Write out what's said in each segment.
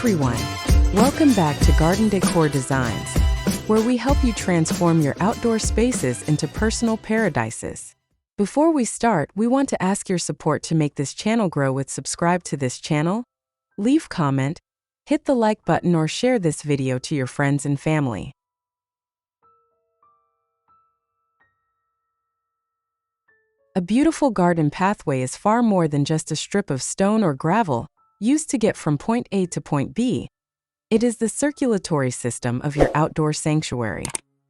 everyone! Welcome back to Garden Decor Designs, where we help you transform your outdoor spaces into personal paradises. Before we start, we want to ask your support to make this channel grow with subscribe to this channel, leave comment, hit the like button or share this video to your friends and family. A beautiful garden pathway is far more than just a strip of stone or gravel used to get from point A to point B. It is the circulatory system of your outdoor sanctuary.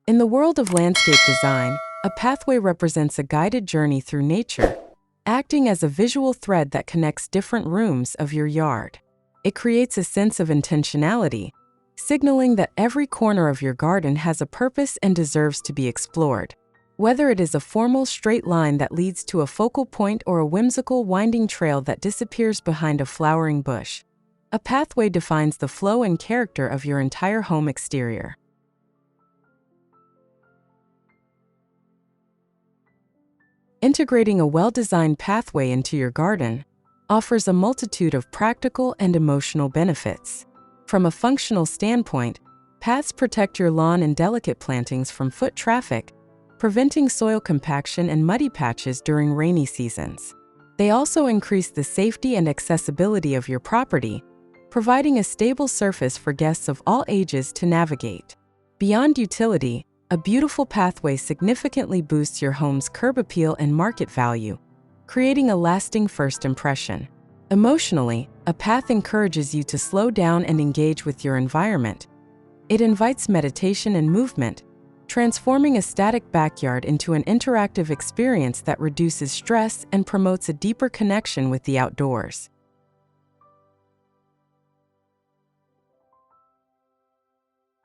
In the world of landscape design, a pathway represents a guided journey through nature, acting as a visual thread that connects different rooms of your yard. It creates a sense of intentionality, signaling that every corner of your garden has a purpose and deserves to be explored. Whether it is a formal straight line that leads to a focal point or a whimsical winding trail that disappears behind a flowering bush, a pathway defines the flow and character of your entire home exterior. Integrating a well-designed pathway into your garden offers a multitude of practical and emotional benefits. From a functional standpoint, paths protect your lawn and delicate plantings from foot traffic, preventing soil compaction and muddy patches during rainy seasons. They also increase the safety and accessibility of your property, providing a stable surface for guests of all ages to navigate. Beyond utility, a beautiful pathway significantly boosts your home's curb appeal and market value, creating a lasting first impression. Emotionally, a path encourages you to slow down and engage with your environment. It invites meditation and movement, transforming a static backyard into an interactive experience that reduces stress and promotes a deeper connection with the outdoors.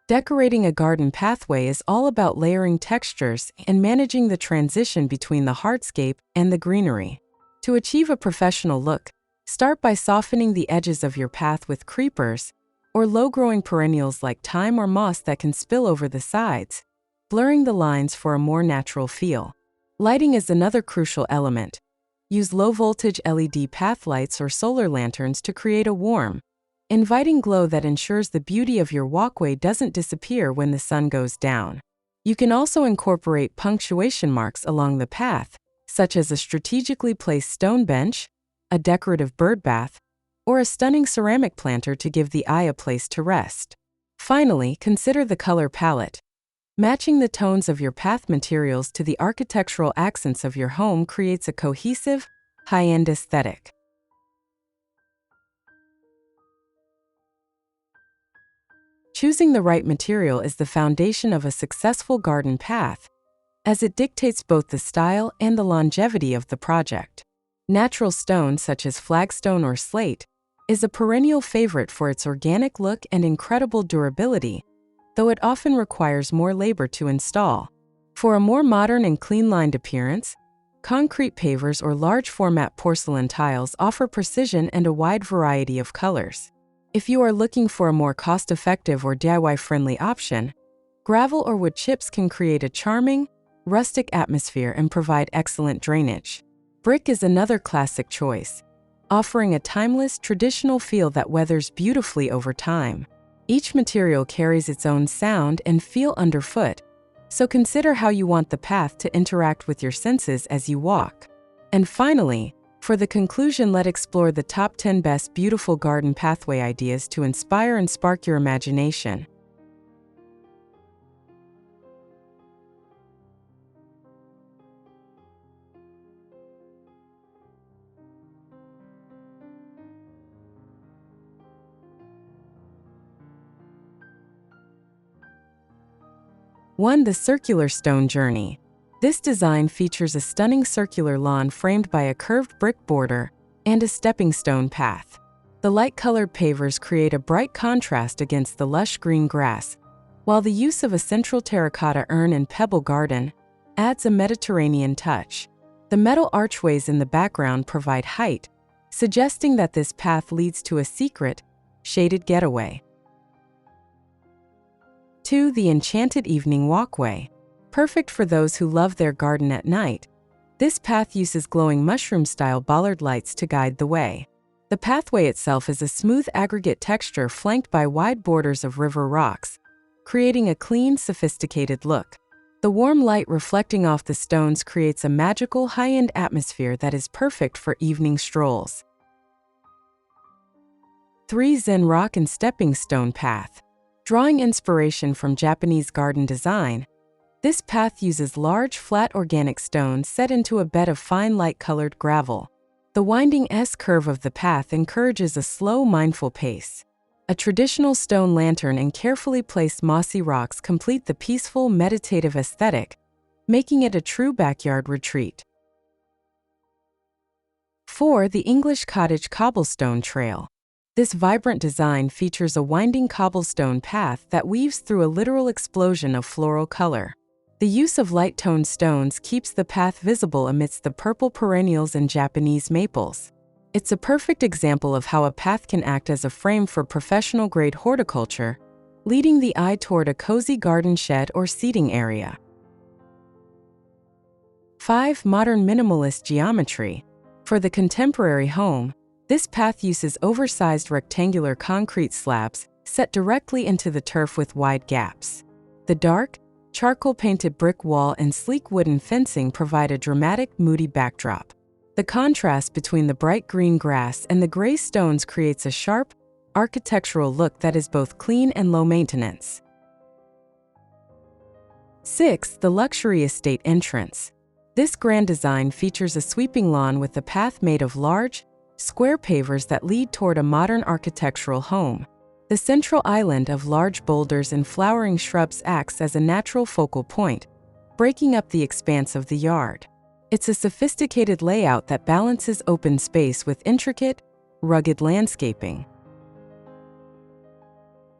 Decorating a garden pathway is all about layering textures and managing the transition between the hardscape and the greenery. To achieve a professional look, start by softening the edges of your path with creepers or low-growing perennials like thyme or moss that can spill over the sides, blurring the lines for a more natural feel. Lighting is another crucial element. Use low-voltage LED path lights or solar lanterns to create a warm, inviting glow that ensures the beauty of your walkway doesn't disappear when the sun goes down. You can also incorporate punctuation marks along the path, such as a strategically placed stone bench, a decorative bird bath, or a stunning ceramic planter to give the eye a place to rest. Finally, consider the color palette. Matching the tones of your path materials to the architectural accents of your home creates a cohesive, high-end aesthetic. Choosing the right material is the foundation of a successful garden path, as it dictates both the style and the longevity of the project. Natural stone such as flagstone or slate is a perennial favorite for its organic look and incredible durability, though it often requires more labor to install. For a more modern and clean-lined appearance, concrete pavers or large-format porcelain tiles offer precision and a wide variety of colors. If you are looking for a more cost-effective or DIY-friendly option, gravel or wood chips can create a charming, rustic atmosphere and provide excellent drainage. Brick is another classic choice, offering a timeless, traditional feel that weathers beautifully over time. Each material carries its own sound and feel underfoot, so consider how you want the path to interact with your senses as you walk. And finally, for the conclusion, let's explore the top 10 best beautiful garden pathway ideas to inspire and spark your imagination. One, the circular stone journey. This design features a stunning circular lawn framed by a curved brick border and a stepping stone path. The light-colored pavers create a bright contrast against the lush green grass, while the use of a central terracotta urn and pebble garden adds a Mediterranean touch. The metal archways in the background provide height, suggesting that this path leads to a secret, shaded getaway. 2. The enchanted evening walkway. Perfect for those who love their garden at night, this path uses glowing mushroom-style bollard lights to guide the way. The pathway itself is a smooth aggregate texture flanked by wide borders of river rocks, creating a clean, sophisticated look. The warm light reflecting off the stones creates a magical, high-end atmosphere that is perfect for evening strolls. 3. Zen Rock and Stepping Stone Path. Drawing inspiration from Japanese garden design, this path uses large, flat organic stones set into a bed of fine, light-colored gravel. The winding S-curve of the path encourages a slow, mindful pace. A traditional stone lantern and carefully placed mossy rocks complete the peaceful, meditative aesthetic, making it a true backyard retreat. 4. The English Cottage Cobblestone Trail. This vibrant design features a winding cobblestone path that weaves through a literal explosion of floral color. The use of light-toned stones keeps the path visible amidst the purple perennials and Japanese maples. It's a perfect example of how a path can act as a frame for professional-grade horticulture, leading the eye toward a cozy garden shed or seating area. 5. Modern Minimalist Geometry. For the contemporary home, this path uses oversized rectangular concrete slabs set directly into the turf with wide gaps. The dark, charcoal-painted brick wall and sleek wooden fencing provide a dramatic, moody backdrop. The contrast between the bright green grass and the gray stones creates a sharp, architectural look that is both clean and low maintenance. 6. The Luxury Estate Entrance. This grand design features a sweeping lawn with a path made of large, square pavers that lead toward a modern architectural home. The central island of large boulders and flowering shrubs acts as a natural focal point, breaking up the expanse of the yard. It's a sophisticated layout that balances open space with intricate, rugged landscaping.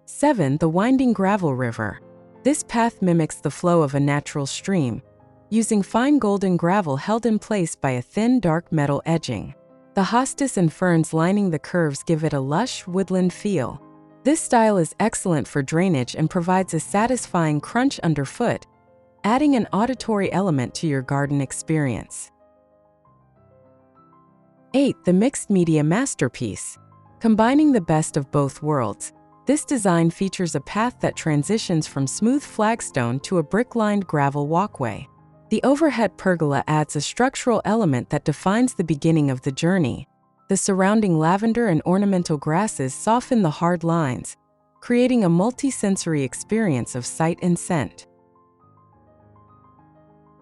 7. The Winding Gravel River. This path mimics the flow of a natural stream, using fine golden gravel held in place by a thin, dark metal edging. The hostas and ferns lining the curves give it a lush, woodland feel. This style is excellent for drainage and provides a satisfying crunch underfoot, adding an auditory element to your garden experience. 8. The Mixed Media Masterpiece. Combining the best of both worlds, this design features a path that transitions from smooth flagstone to a brick-lined gravel walkway. The overhead pergola adds a structural element that defines the beginning of the journey. The surrounding lavender and ornamental grasses soften the hard lines, creating a multi-sensory experience of sight and scent.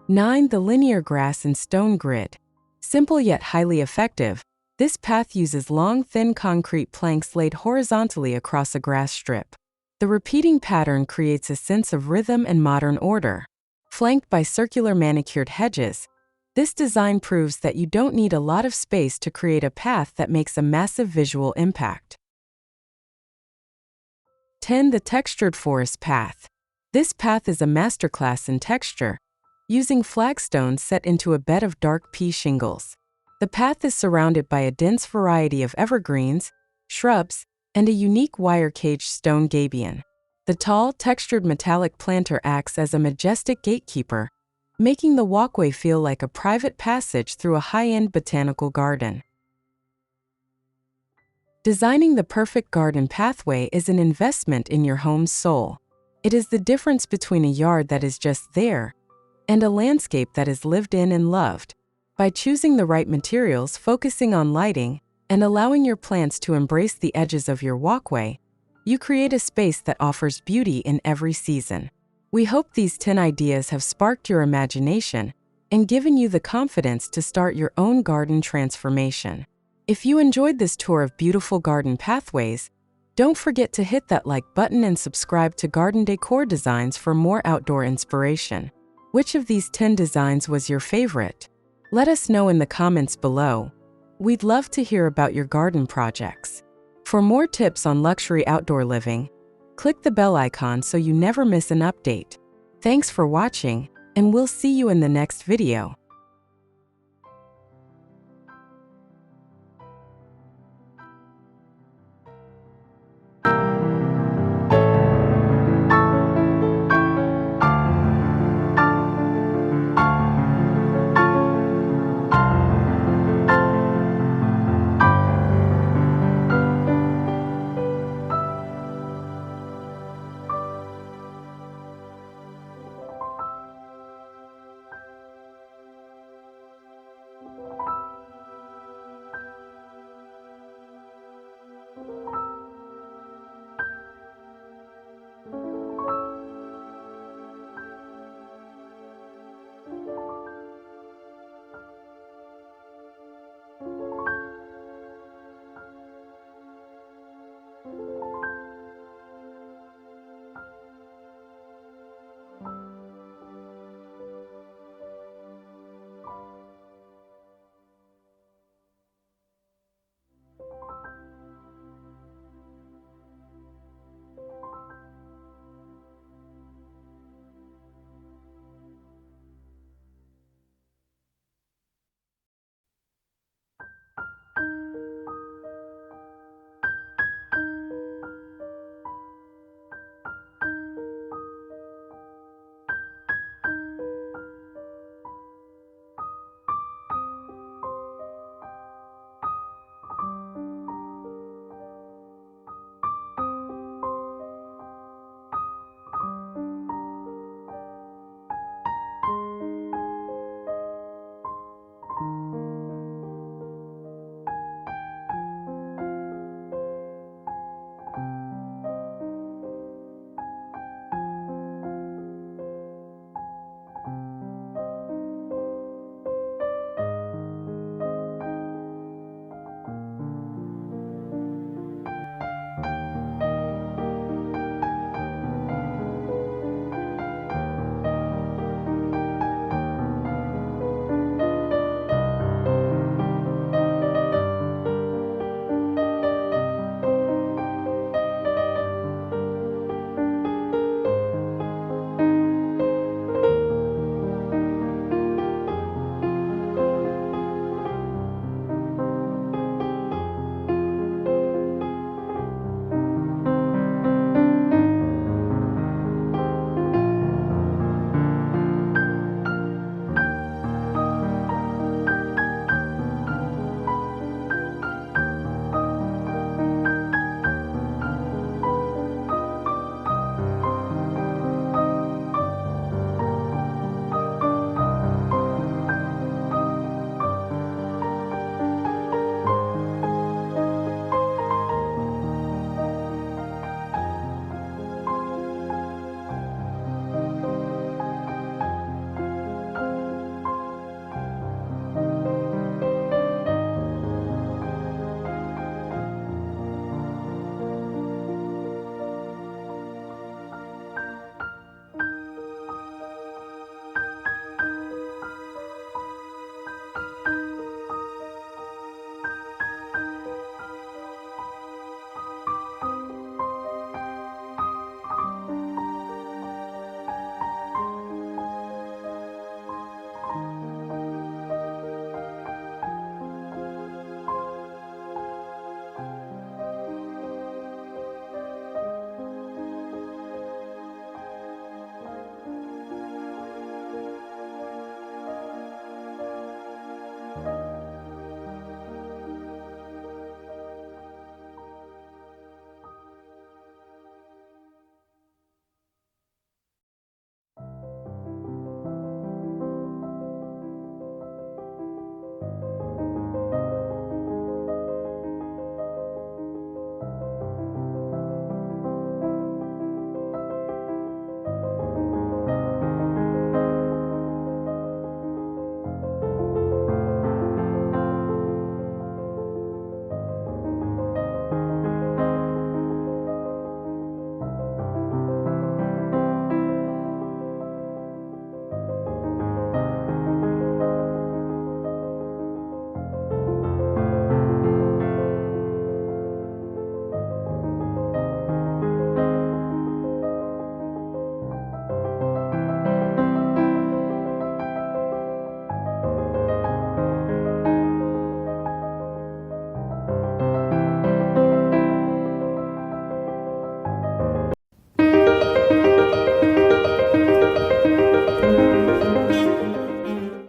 9. The Linear Grass and Stone Grid. Simple yet highly effective, this path uses long, thin concrete planks laid horizontally across a grass strip. The repeating pattern creates a sense of rhythm and modern order. Flanked by circular manicured hedges, this design proves that you don't need a lot of space to create a path that makes a massive visual impact. 10. The Textured Forest Path. This path is a masterclass in texture, using flagstones set into a bed of dark pea shingles. The path is surrounded by a dense variety of evergreens, shrubs, and a unique wire-caged stone gabion. The tall, textured metallic planter acts as a majestic gatekeeper, making the walkway feel like a private passage through a high-end botanical garden. Designing the perfect garden pathway is an investment in your home's soul. It is the difference between a yard that is just there and a landscape that is lived in and loved. By choosing the right materials, focusing on lighting, and allowing your plants to embrace the edges of your walkway, you create a space that offers beauty in every season. We hope these 10 ideas have sparked your imagination and given you the confidence to start your own garden transformation. If you enjoyed this tour of beautiful garden pathways, don't forget to hit that like button and subscribe to Garden Decor Designs for more outdoor inspiration. Which of these 10 designs was your favorite? Let us know in the comments below. We'd love to hear about your garden projects. For more tips on luxury outdoor living, click the bell icon so you never miss an update. Thanks for watching, and we'll see you in the next video.